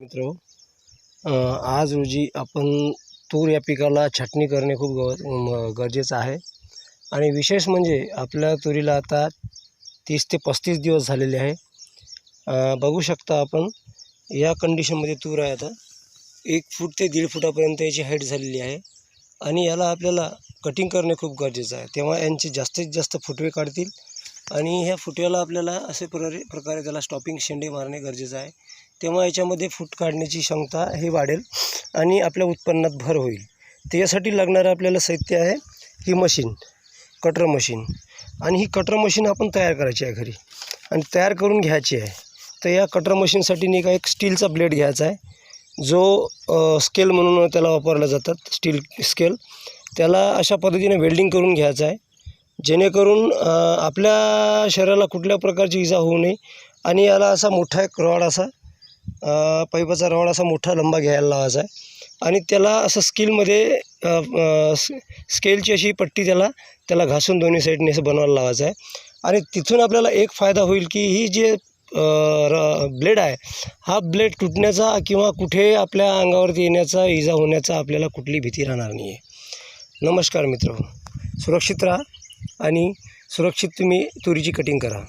मित्रो, आज रोजी आपण तूर या पिकाला छाटणी करणे खूप गरजेचं आहे। आणि विशेष म्हणजे आपल्या तुरीला आता 30 ते 35 दिवस झालेले आहे। बघू शकता आपण या कंडिशनमध्ये तूर आहे। आता 1 फूट ते 1.5 फुटापर्यंत याची हाईट झालेली आहे आणि याला आपल्याला कटिंग करणे खूप गरजेचं आहे। तेव्हा यांचे जास्तीत जास्त फुटवे काढतील आणि ह्या फुटव्याला आपल्याला असे प्रकारे त्याला स्टॉपिंग शेंडे मारणे गरजेचं आहे। तेव्हा याच्यामध्ये फूट काढण्याची क्षमता ही वाढेल आणि आपल्या उत्पन्नात भर होईल। त्यासाठी लागणारं आपल्याला साहित्य आहे ही मशीन, कटर मशीन। आणि ही कटर मशीन आपण तयार करायची आहे घरी आणि तयार करून घ्यायची आहे। तर या कटर मशीनसाठी नाही का एक स्टीलचा ब्लेड घ्यायचा आहे, जो स्केल म्हणून त्याला वापरला जातात, स्टील स्केल। त्याला अशा पद्धतीने वेल्डिंग करून घ्यायचं आहे, जेणेकरून आपल्या शरीराला कुठल्या प्रकारची इजा होऊ नये। आणि याला असा मोठा एक रॉड, असा पाईपाचा रॉड असा मोठा लंबा घ्यायला लावायचा आहे आणि त्याला असं स्केलमध्ये स्केलची अशी पट्टी त्याला घासून दोन्ही साईडने असं बनवायला लावायचं आहे। आणि तिथून आपल्याला एक फायदा होईल की ही जे ब्लेड आहे, हा ब्लेड तुटण्याचा किंवा कुठे आपल्या अंगावरती येण्याचा, इजा होण्याचा आपल्याला कुठली भीती राहणार नाही आहे। नमस्कार मित्र, सुरक्षित राहा आणि सुरक्षित तुम्ही तुरीची कटिंग करा।